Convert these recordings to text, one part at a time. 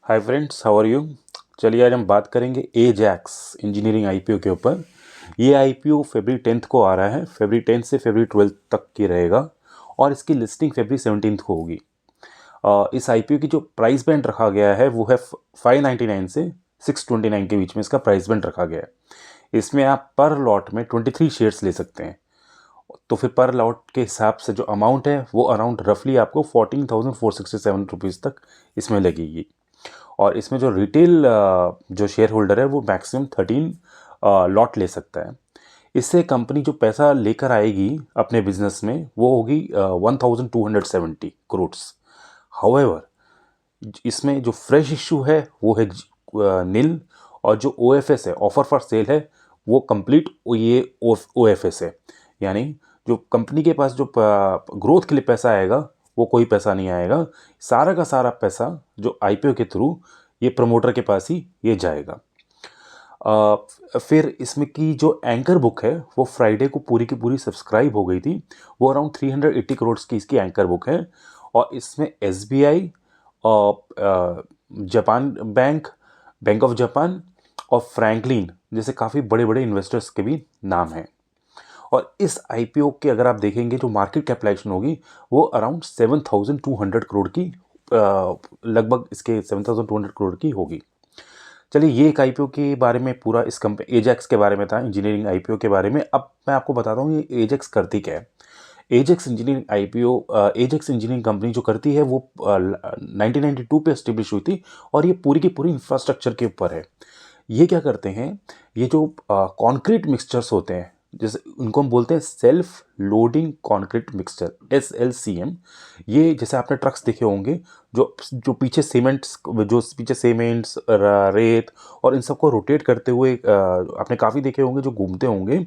Hi friends, how are you. चलिए आज हम बात करेंगे एजैक्स इंजीनियरिंग आईपीओ के ऊपर। ये आईपीओ फरवरी 10 को आ रहा है। फरवरी 10 से फरवरी 12 तक की रहेगा और इसकी लिस्टिंग फरवरी 17 को होगी। इस आईपीओ की जो प्राइस बैंड रखा गया है वो है 599 से 629 के बीच में इसका प्राइस बैंड रखा गया है। इसमें आप पर लॉट में 23 शेयर्स ले सकते हैं। तो फिर पर लॉट के हिसाब से जो अमाउंट है वो अराउंड रफली आपको 14,467 रुपीज़ तक इसमें लगेगी। और इसमें जो रिटेल जो शेयर होल्डर है वो मैक्सिमम 13 लॉट ले सकता है। इससे कंपनी जो पैसा लेकर आएगी अपने बिजनेस में वो होगी 1270 करोड्स। हाउएवर इसमें जो फ्रेश इशू है वो है नील, और जो ओएफएस है, ऑफर फॉर सेल है, वो कंप्लीट ये ओएफएस है। यानी जो कंपनी के पास जो ग्रोथ के लिए पैसा आएगा वो कोई पैसा नहीं आएगा। सारा का सारा पैसा जो आईपीओ के थ्रू ये प्रमोटर के पास ही ये जाएगा। फिर इसमें की जो एंकर बुक है वो फ्राइडे को पूरी की पूरी सब्सक्राइब हो गई थी। वो अराउंड 380 करोड़ की इसकी एंकर बुक है। और इसमें SBI, Japan bank, bank of Japan और फ्रैंकलिन जैसे काफ़ी बड़े बड़े इन्वेस्टर्स के भी नाम हैं। और इस आईपीओ के अगर आप देखेंगे जो मार्केट कैपिटलाइजेशन होगी वो अराउंड 7,200 करोड़ की, लगभग इसके 7,200 करोड़ की होगी। चलिए, ये एक आईपीओ के बारे में पूरा इस कंपनी एजेक्स के बारे में था, इंजीनियरिंग आईपीओ के बारे में। अब मैं आपको बताता हूँ ये एजेक्स करती क्या है। Ajax engineering IPO, Ajax engineering company जो करती है वो 1992 पे एस्टेब्लिश हुई थी और ये पूरी की पूरी इंफ्रास्ट्रक्चर के ऊपर है। ये क्या करते हैं, ये जो कंक्रीट मिक्सचर्स होते हैं, जैसे उनको हम बोलते हैं self loading concrete mixture, SLCM। ये जैसे आपने ट्रक्स देखे होंगे जो जो पीछे सीमेंट्स रेत और इन सबको रोटेट करते हुए, आपने काफ़ी देखे होंगे जो घूमते होंगे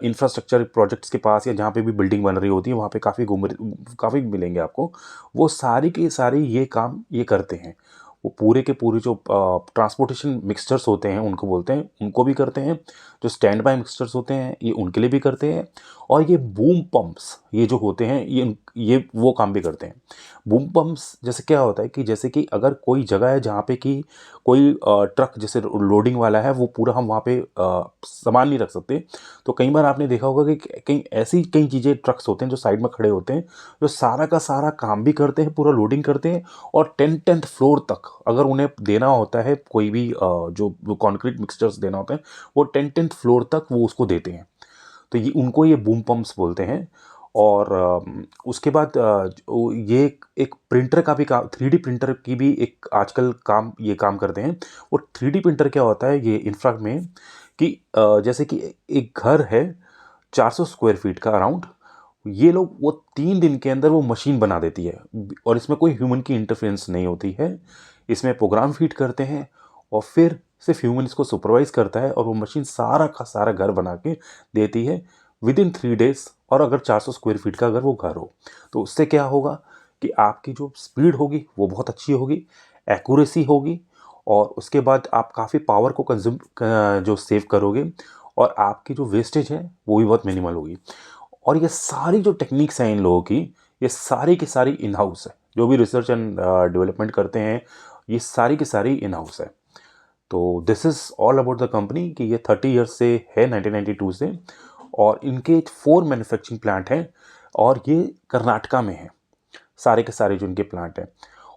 इंफ्रास्ट्रक्चर प्रोजेक्ट्स के पास या जहाँ पे भी बिल्डिंग बन रही होती है वहाँ पे काफ़ी मिलेंगे आपको। वो सारी के सारी ये काम ये करते हैं। वो पूरे के पूरे जो ट्रांसपोर्टेशन मिक्सचर्स होते हैं उनको बोलते हैं, उनको भी करते हैं। जो स्टैंड बाय मिक्सचर्स होते हैं ये उनके लिए भी करते हैं। और ये बूम पंप्स ये जो होते हैं ये वो काम भी करते हैं। बूम पंप्स जैसे क्या होता है कि जैसे कि अगर कोई जगह है जहाँ पे कि कोई ट्रक जैसे लोडिंग वाला है, वो पूरा हम वहाँ पे सामान नहीं रख सकते। तो कई बार आपने देखा होगा कि कई चीज़ें ट्रक्स होते हैं जो साइड में खड़े होते हैं, जो सारा का सारा काम भी करते हैं, पूरा लोडिंग करते हैं। और 10th फ्लोर तक अगर उन्हें देना होता है कोई भी जो कंक्रीट मिक्सचर्स देना होता है, वो 10th फ्लोर तक वो उसको देते हैं। तो ये उनको ये बूम पंप्स बोलते हैं। और उसके बाद ये एक प्रिंटर का भी काम, 3D प्रिंटर की भी एक आजकल काम करते हैं। वो 3D प्रिंटर क्या होता है ये इंफ्रा में कि जैसे कि एक घर है 400 स्क्वायर फीट का अराउंड, ये लोग वो 3 दिन के अंदर वो मशीन बना देती है। और इसमें कोई ह्यूमन की इंटरफेरेंस नहीं होती है। इसमें प्रोग्राम फीड करते हैं और फिर सिर्फ ह्यूमन इसको सुपरवाइज करता है और वो मशीन सारा का सारा घर बना के देती है विद इन 3 days। और अगर 400 स्क्वायर फीट का अगर वो घर हो तो उससे क्या होगा कि आपकी जो स्पीड होगी वो बहुत अच्छी होगी, एक्यूरेसी होगी, और उसके बाद आप काफ़ी पावर को कंज्यूम जो सेव करोगे, और आपकी जो वेस्टेज है वो भी बहुत मिनिमल होगी। और ये सारी जो टेक्निक्स हैं इन लोगों की, ये सारी की सारी इन हाउस है। जो भी रिसर्च एंड डेवलपमेंट करते हैं ये सारी की सारी इन हाउस है। तो this is all about the company कि ये 30 ईयर्स से है, 1992 से। और इनके 4 मैन्युफैक्चरिंग प्लांट हैं और ये कर्नाटका में हैं, सारे के सारे जो इनके प्लांट हैं।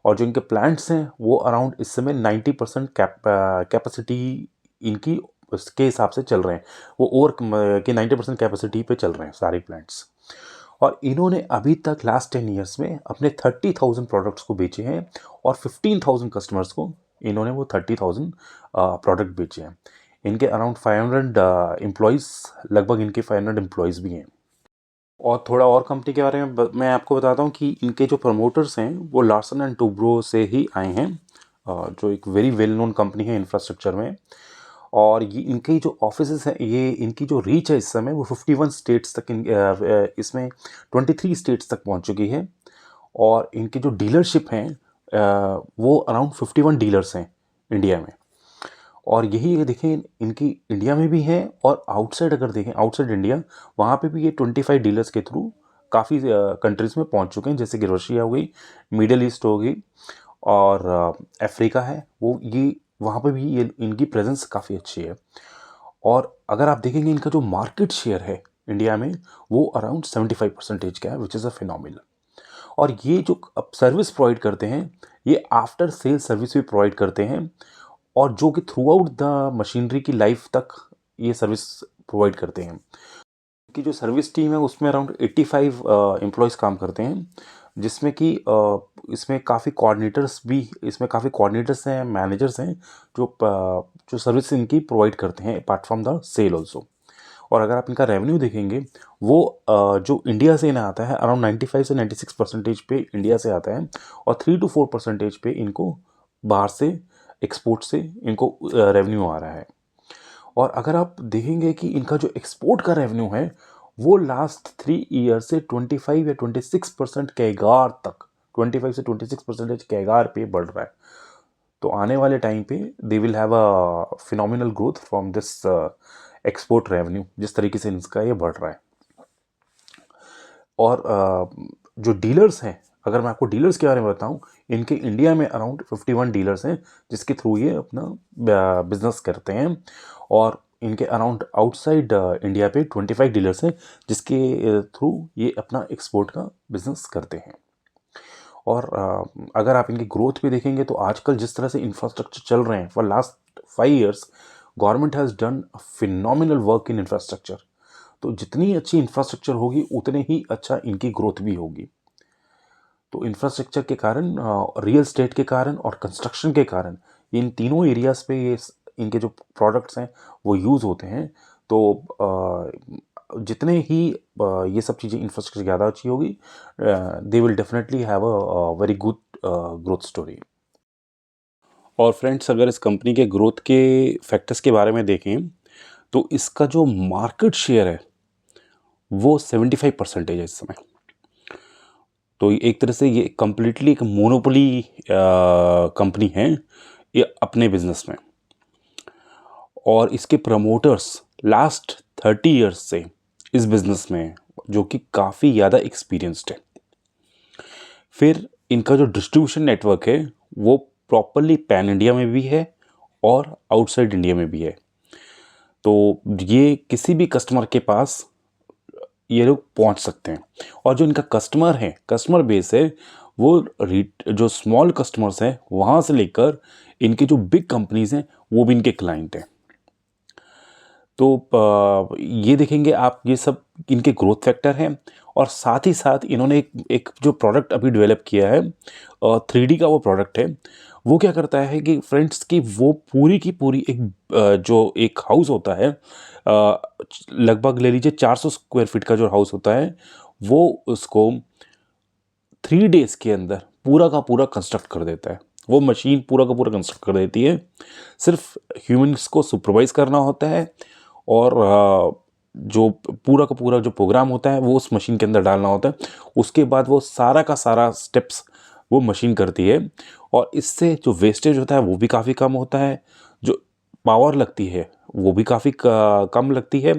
और जो इनके प्लांट्स हैं वो अराउंड इस समय 90% कैपेसिटी इनकी उसके हिसाब से चल रहे हैं। वो ओवर के 90% कैपेसिटी पे चल रहे हैं सारे प्लांट्स। और इन्होंने अभी तक लास्ट 10 ईयर्स में अपने 30,000 प्रोडक्ट्स को बेचे हैं और 15,000 कस्टमर्स को इन्होंने वो 30,000 प्रोडक्ट बेचे हैं। इनके अराउंड 500 एम्प्लॉयज़, लगभग इनके 500 एम्प्लॉयज़ भी हैं। और थोड़ा और कंपनी के बारे में मैं आपको बताता हूँ कि इनके जो प्रमोटर्स हैं वो लार्सन एंड टूब्रो से ही आए हैं, जो एक वेरी वेल नोन कंपनी है इंफ्रास्ट्रक्चर में। और ये इनके जो ऑफिसेस हैं, ये इनकी जो रीच है इस समय वो 51 स्टेट्स तक, इसमें 23 स्टेट्स तक पहुंच चुकी है। और इनकी जो डीलरशिप हैं वो अराउंड 51 डीलर्स हैं इंडिया में। और यही ये देखें इनकी इंडिया में भी है, और आउटसाइड अगर देखें आउटसाइड इंडिया, वहाँ पे भी ये 25 डीलर्स के थ्रू काफ़ी कंट्रीज़ में पहुँच चुके हैं, जैसे कि रशिया हो गई, मिडल ईस्ट हो गई, और अफ्रीका है, वो ये वहाँ पे भी ये इनकी प्रेजेंस काफ़ी अच्छी है। और अगर आप देखेंगे इनका जो मार्केट शेयर है इंडिया में, वो अराउंड 75% का है, विच इज़ अ फिनोमिनल। और ये जो अब सर्विस प्रोवाइड करते हैं, ये आफ्टर सेल सर्विस भी प्रोवाइड करते हैं, और जो कि थ्रू आउट द मशीनरी की लाइफ तक ये सर्विस प्रोवाइड करते हैं। कि जो सर्विस टीम है उसमें अराउंड 85 एम्प्लॉयज़ काम करते हैं, जिसमें कि इसमें काफ़ी कोऑर्डिनेटर्स हैं, मैनेजर्स हैं, जो सर्विस इनकी प्रोवाइड करते हैं apart from the sale also. और अगर आप इनका रेवेन्यू देखेंगे, वो जो इंडिया से इन्हें आता है अराउंड 95 से 96% पे इंडिया से आता है, और 3 to 4% पे इनको बाहर से, एक्सपोर्ट से इनको रेवेन्यू आ रहा है। और अगर आप देखेंगे कि इनका जो एक्सपोर्ट का रेवेन्यू है, वो लास्ट 3 ईयर से 25 या 26% कैगार तक, 25 से 26% कैगार पे बढ़ रहा है। तो आने वाले टाइम पे they will have a phenomenal growth from this export revenue, जिस तरीके से इनका ये बढ़ रहा है। और जो डीलर्स हैं, अगर मैं आपको डीलर्स के बारे में बताऊं, इनके इंडिया में अराउंड 51 डीलर्स हैं, जिसके थ्रू ये अपना बिजनेस करते हैं। और इनके अराउंड आउटसाइड इंडिया पे 25 डीलर्स हैं, जिसके थ्रू ये अपना एक्सपोर्ट का बिजनेस करते हैं। और अगर आप इनकी ग्रोथ भी देखेंगे, तो आजकल जिस तरह से इंफ्रास्ट्रक्चर चल रहे हैं, for last 5 years government has done phenomenal work in infrastructure. तो जितनी अच्छी इंफ्रास्ट्रक्चर होगी, उतने ही अच्छा इनकी ग्रोथ भी होगी। तो इंफ्रास्ट्रक्चर के कारण, रियल एस्टेट के कारण और कंस्ट्रक्शन के कारण, इन तीनों एरियाज़ पे ये इनके जो प्रोडक्ट्स हैं वो यूज़ होते हैं। तो जितने ही ये सब चीज़ें इंफ्रास्ट्रक्चर ज़्यादा अच्छी होगी, they will definitely have a very good growth story. और फ्रेंड्स, अगर इस कंपनी के ग्रोथ के फैक्टर्स के बारे में देखें, तो इसका जो मार्केट शेयर है वो 75% है इस समय। तो एक तरह से ये कम्प्लीटली एक मोनोपोली कंपनी है ये अपने बिजनेस में। और इसके प्रमोटर्स लास्ट 30 ईयर्स से इस बिजनेस में हैं, जो कि काफ़ी ज़्यादा एक्सपीरियंस्ड है। फिर इनका जो डिस्ट्रीब्यूशन नेटवर्क है वो प्रॉपरली पैन इंडिया में भी है और आउटसाइड इंडिया में भी है। तो ये किसी भी कस्टमर के पास ये लोग पहुंच सकते हैं। और जो इनका कस्टमर बेस है, वो जो स्मॉल कस्टमर्स हैं वहाँ से लेकर इनकी जो बिग कंपनीज हैं, वो भी इनके क्लाइंट हैं। तो ये देखेंगे आप, ये सब इनके ग्रोथ फैक्टर हैं। और साथ ही साथ इन्होंने एक जो प्रोडक्ट अभी डेवलप किया है, 3D का वो प्रोडक्ट है। वो क्या करता है कि फ्रेंड्स की वो पूरी की पूरी जो एक हाउस होता है, लगभग ले लीजिए 400 स्क्वायर फीट का जो हाउस होता है, वो उसको 3 डेज़ के अंदर पूरा का पूरा कंस्ट्रक्ट कर देता है। वो मशीन पूरा का पूरा कंस्ट्रक्ट कर देती है। सिर्फ ह्यूमन्स को सुपरवाइज करना होता है, और जो पूरा का पूरा जो प्रोग्राम होता है वो उस मशीन के अंदर डालना होता है। उसके बाद वो सारा का सारा स्टेप्स वो मशीन करती है। और इससे जो वेस्टेज होता है वो भी काफ़ी कम होता है, जो पावर लगती है वो भी काफ़ी कम लगती है,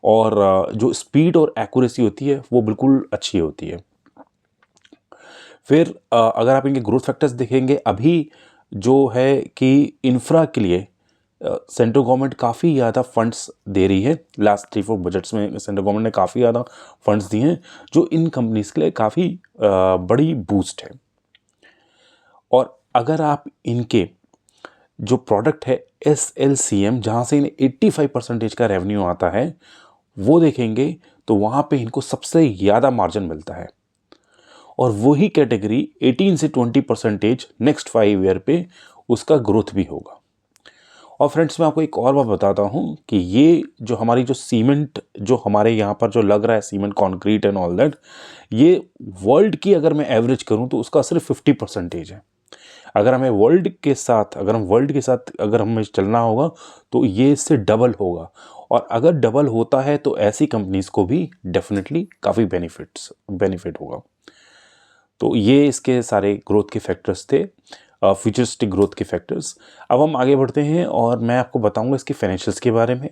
और जो स्पीड और एक्यूरेसी होती है वो बिल्कुल अच्छी होती है। फिर अगर आप इनके ग्रोथ फैक्टर्स देखेंगे, अभी जो है कि इंफ्रा के लिए सेंट्रल गवर्नमेंट काफ़ी ज़्यादा फंड्स दे रही है। लास्ट 3-4 बजट्स में सेंट्रल गवर्नमेंट ने काफ़ी ज़्यादा फंड्स दिए हैं, जो इन कंपनीज के लिए काफ़ी बड़ी बूस्ट है। और अगर आप इनके जो प्रोडक्ट है SLCM, जहाँ से इन्हें 85% का रेवेन्यू आता है, वो देखेंगे, तो वहाँ पे इनको सबसे ज़्यादा मार्जिन मिलता है। और वही कैटेगरी 18 से 20% नेक्स्ट 5 ईयर पे उसका ग्रोथ भी होगा। और फ्रेंड्स, मैं आपको एक और बात बताता हूँ कि ये जो हमारी जो सीमेंट जो हमारे यहाँ पर जो लग रहा है, cement concrete and all that, ये वर्ल्ड की अगर मैं एवरेज करूँ तो उसका सिर्फ 50% है। अगर हमें वर्ल्ड के साथ अगर हमें चलना होगा, तो ये इससे डबल होगा। और अगर डबल होता है तो ऐसी कंपनीज को भी डेफिनेटली काफ़ी बेनिफिट होगा। तो ये इसके सारे ग्रोथ के फैक्टर्स थे, फ्यूचरिस्टिक ग्रोथ के फैक्टर्स। अब हम आगे बढ़ते हैं और मैं आपको बताऊंगा इसके फाइनेंशियल्स के बारे में।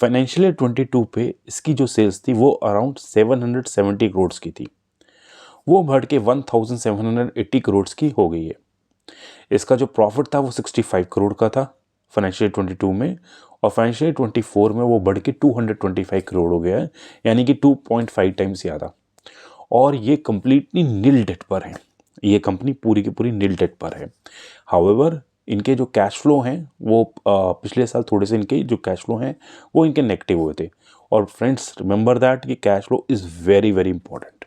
फाइनेंशियल ईयर 22 पे इसकी जो सेल्स थी वो अराउंड 770 करोड़ की थी, वो बढ़ के 1780 करोड़ की हो गई है। इसका जो प्रॉफिट था वो 65 करोड़ का था फाइनेंशियल 22 में, और फाइनेंशियल 24 में वो बढ़ के 225 करोड़ हो गया है, यानी कि 2.5 टाइम्स ज़्यादा। और ये कंप्लीटली नील डेट पर है, ये कंपनी पूरी की पूरी नील डेट पर है। हाउएवर इनके जो कैश फ्लो हैं वो पिछले साल थोड़े से इनके जो कैश फ्लो हैं वो इनके नेगेटिव हुए थे। और फ्रेंड्स रिमेंबर दैट कि cash flow is very very important.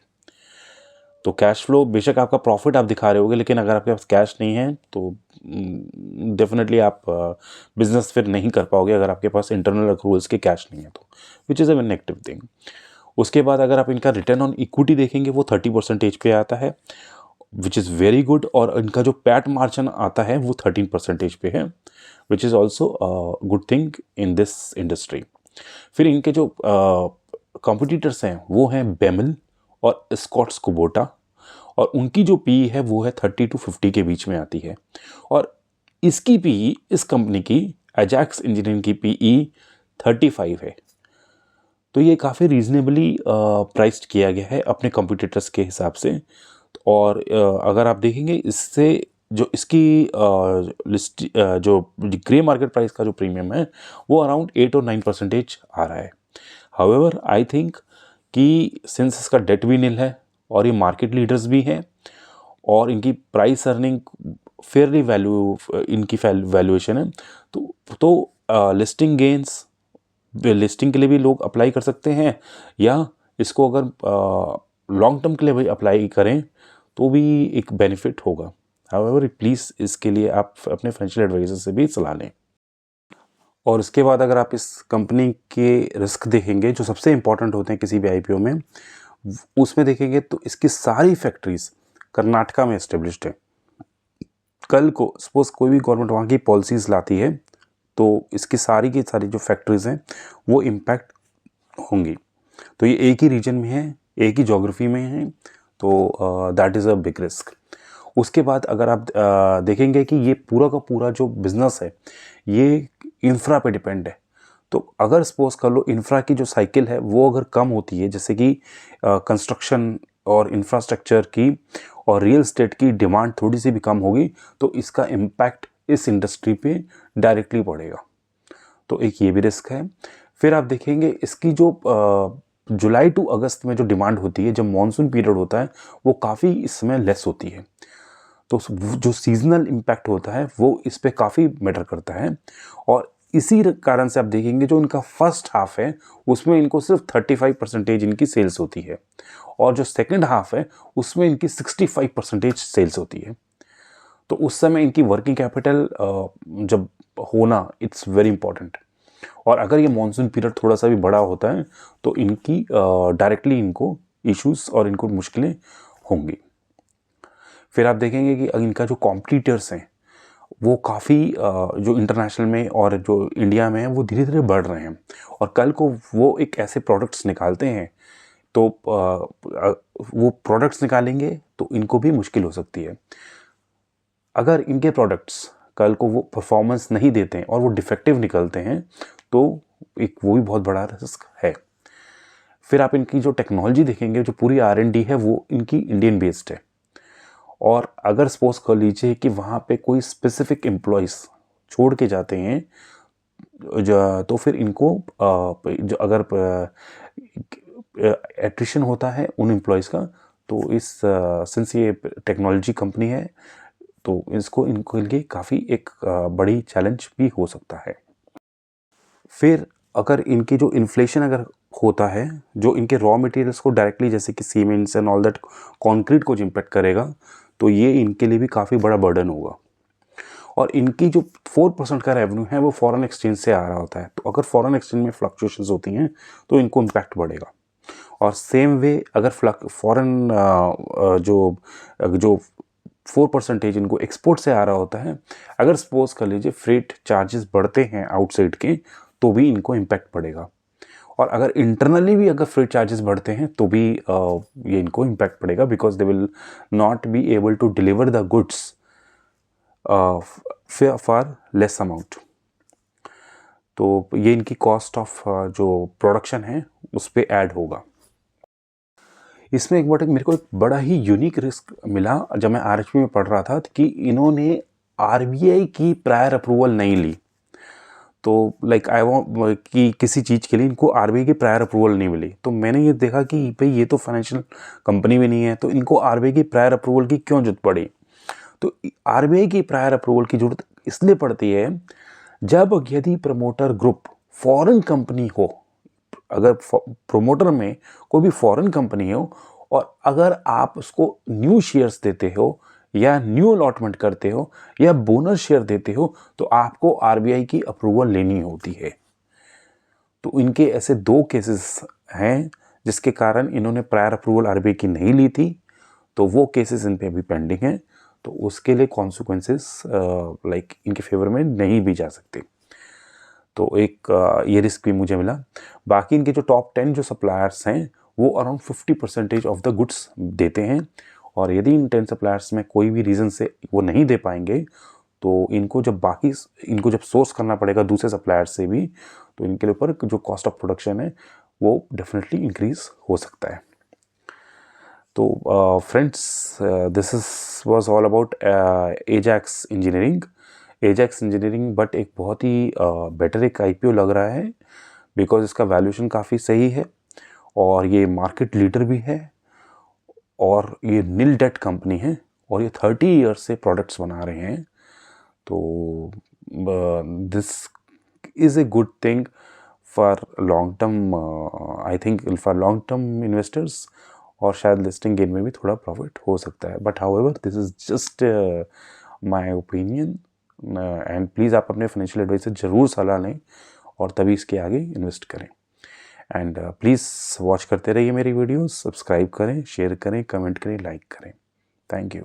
तो कैश फ्लो बेशक आपका प्रॉफिट आप दिखा रहे होगे, लेकिन अगर आपके पास कैश नहीं है तो डेफिनेटली आप बिजनेस फिर नहीं कर पाओगे, अगर आपके पास इंटरनल अक्रूवल्स के कैश नहीं है तो, which is a negative thing. उसके बाद अगर आप इनका रिटर्न ऑन इक्विटी देखेंगे वो 30% पे आता है, विच इज़ वेरी गुड। और इनका जो पैट मार्जिन आता है वो 13% पे है, which is also good thing in this industry. फिर इनके जो कॉम्पिटिटर्स हैं वो हैं बेमिल और स्कॉट्स कुबोटा, और उनकी जो पी है वो है 30 to 50 के बीच में आती है। और इसकी पी, इस कंपनी की अजैक्स इंजीनियरिंग की पी 35 है। तो ये काफ़ी रीजनेबली प्राइस्ड किया गया है अपने कॉम्पिटिटर्स के हिसाब से। और अगर आप देखेंगे इससे जो इसकी लिस्ट जो ग्रे मार्केट प्राइस का जो प्रीमियम है वो अराउंड 8 और 9% आ रहा है। हाउएवर आई थिंक कि सिंस इसका डेट भी नील है और ये मार्केट लीडर्स भी हैं और इनकी प्राइस अर्निंग फेयरली वैल्यू, इनकी वैल्यूएशन है, तो लिस्टिंग गेंस, लिस्टिंग के लिए भी लोग अप्लाई कर सकते हैं, या इसको अगर लॉन्ग टर्म के लिए भी अप्लाई करें तो भी एक बेनिफिट होगा। हाउएवर प्लीज़ इसके लिए आप अपने फाइनेंशियल एडवाइजर से भी सलाह लें। और इसके बाद अगर आप इस कंपनी के रिस्क देखेंगे जो सबसे इंपॉर्टेंट होते हैं किसी भी आईपीओ में, उसमें देखेंगे तो इसकी सारी फैक्ट्रीज कर्नाटका में एस्टेब्लिश्ड है। कल को सपोज कोई भी गवर्नमेंट वहाँ की पॉलिसीज़ लाती है तो इसकी सारी की सारी जो फैक्ट्रीज़ हैं वो इम्पैक्ट होंगी। तो ये एक ही रीजन में है, एक ही जोग्राफी में है, तो that is a big risk. उसके बाद अगर आप देखेंगे कि ये पूरा का पूरा जो बिज़नेस है ये इंफ्रा पे डिपेंड है। तो अगर सपोज कर लो इंफ्रा की जो साइकिल है वो अगर कम होती है, जैसे कि कंस्ट्रक्शन और इंफ्रास्ट्रक्चर की और रियल एस्टेट की डिमांड थोड़ी सी भी कम होगी, तो इसका इम्पैक्ट इस इंडस्ट्री पे डायरेक्टली पड़ेगा। तो एक ये भी रिस्क है। फिर आप देखेंगे इसकी जो जुलाई टू अगस्त में जो डिमांड होती है, जब मानसून पीरियड होता है, वो काफ़ी इस समय लेस होती है। तो जो सीजनल इम्पैक्ट होता है वो इस पे काफ़ी मैटर करता है। और इसी कारण से आप देखेंगे जो इनका फर्स्ट हाफ है उसमें इनको सिर्फ 35% इनकी सेल्स होती है, और जो सेकंड हाफ है उसमें इनकी 65% सेल्स होती है। तो उस समय इनकी वर्किंग कैपिटल जब होना इट्स वेरी इंपॉर्टेंट। और अगर ये मानसून पीरियड थोड़ा सा भी बड़ा होता है तो इनकी डायरेक्टली इनको इश्यूज और इनको मुश्किलें होंगी। फिर आप देखेंगे कि इनका जो कॉम्पिटिटर्स हैं वो काफ़ी जो इंटरनेशनल में और जो इंडिया में है वो धीरे धीरे बढ़ रहे हैं, और कल को वो एक ऐसे प्रोडक्ट्स निकालते हैं तो वो प्रोडक्ट्स निकालेंगे तो इनको भी मुश्किल हो सकती है। अगर इनके प्रोडक्ट्स कल को वो परफॉर्मेंस नहीं देते हैं और वो डिफेक्टिव निकलते हैं तो एक वो भी बहुत बड़ा रिस्क है। फिर आप इनकी जो टेक्नोलॉजी देखेंगे, जो पूरी R&D है वो इनकी इंडियन बेस्ड है। और अगर सपोज कर लीजिए कि वहाँ पे कोई स्पेसिफिक एम्प्लॉयज़ छोड़ के जाते हैं तो फिर इनको जो अगर एट्रिशन होता है उन एम्प्लॉयज़ का, तो इस सिंस ये टेक्नोलॉजी कंपनी है तो इसको इनको लिए काफ़ी एक बड़ी चैलेंज भी हो सकता है। फिर अगर इनकी जो इन्फ्लेशन अगर होता है जो इनके रॉ मटेरियल्स को डायरेक्टली, जैसे कि cements and all that concrete को जो इम्पैक्ट करेगा, तो ये इनके लिए भी काफ़ी बड़ा बर्डन होगा। और इनकी जो 4% का रेवेन्यू है वो फॉरेन एक्सचेंज से आ रहा होता है, तो अगर फॉरेन एक्सचेंज में फ्लक्चुएशंस होती हैं तो इनको इम्पैक्ट बढ़ेगा। और सेम वे अगर फॉरेन जो जो 4% इनको एक्सपोर्ट से आ रहा होता है, अगर सपोज कर लीजिए फ्रेट चार्जेस बढ़ते हैं आउटसाइड के तो भी इनको इम्पैक्ट पड़ेगा। और अगर इंटरनली भी अगर फ्रेट चार्जेस बढ़ते हैं तो भी ये इनको इम्पैक्ट पड़ेगा, because they will not be able to deliver the goods for less amount. तो ये इनकी कॉस्ट ऑफ जो प्रोडक्शन है उस पर ऐड होगा। इसमें मेरे को एक बड़ा ही यूनिक रिस्क मिला जब मैं आरएचपी में पढ़ रहा था कि इन्होंने आरबीआई की प्रायर अप्रूवल नहीं ली। तो लाइक आई वांट कि किसी चीज़ के लिए इनको आरबीआई की प्रायर अप्रूवल नहीं मिली। तो मैंने ये देखा कि भाई ये तो फाइनेंशियल कंपनी भी नहीं है, तो इनको आरबीआई की प्रायर अप्रूवल की क्यों जरूरत पड़ी। तो आरबीआई की प्रायर अप्रूवल की जरूरत इसलिए पड़ती है जब यदि प्रमोटर ग्रुप फॉरेन कंपनी हो, अगर प्रोमोटर में कोई भी फॉरेन कंपनी हो और अगर आप उसको न्यू शेयर्स देते हो या न्यू अलॉटमेंट करते हो या बोनस शेयर देते हो तो आपको आरबीआई की अप्रूवल लेनी होती है। तो इनके ऐसे 2 केसेस हैं जिसके कारण इन्होंने प्रायर अप्रूवल आरबीआई की नहीं ली थी, तो वो केसेस इन पे अभी पेंडिंग हैं। तो उसके लिए कॉन्सिक्वेंसेस लाइक इनके फेवर में नहीं भी जा सकते। तो एक ये रिस्क भी मुझे मिला। बाकी इनके जो टॉप 10 जो सप्लायर्स हैं वो अराउंड 50% ऑफ द गुड्स देते हैं, और यदि इन 10 सप्लायर्स में कोई भी रीज़न से वो नहीं दे पाएंगे तो इनको जब सोर्स करना पड़ेगा दूसरे सप्लायर से भी, तो इनके ऊपर जो कॉस्ट ऑफ प्रोडक्शन है वो डेफिनेटली इंक्रीज हो सकता है। तो friends, this was all about Ajax engineering. But एक बहुत ही बेटर एक आईपीओ लग रहा है बिकॉज इसका वैल्यूएशन काफ़ी सही है और ये मार्केट लीडर भी है और ये नील डेट कंपनी है और ये 30 ईयर्स से प्रोडक्ट्स बना रहे हैं। तो this is a good thing for long term, I think for long term investors, और शायद लिस्टिंग गेन में भी थोड़ा प्रॉफिट हो सकता है। But however this is just my opinion, and please आप अपने फाइनेंशियल एडवाइस से ज़रूर सलाह लें और तभी इसके आगे इन्वेस्ट करें। एंड प्लीज़ वॉच करते रहिए मेरी वीडियोस, सब्सक्राइब करें, शेयर करें, कमेंट करें, लाइक करें। Thank you.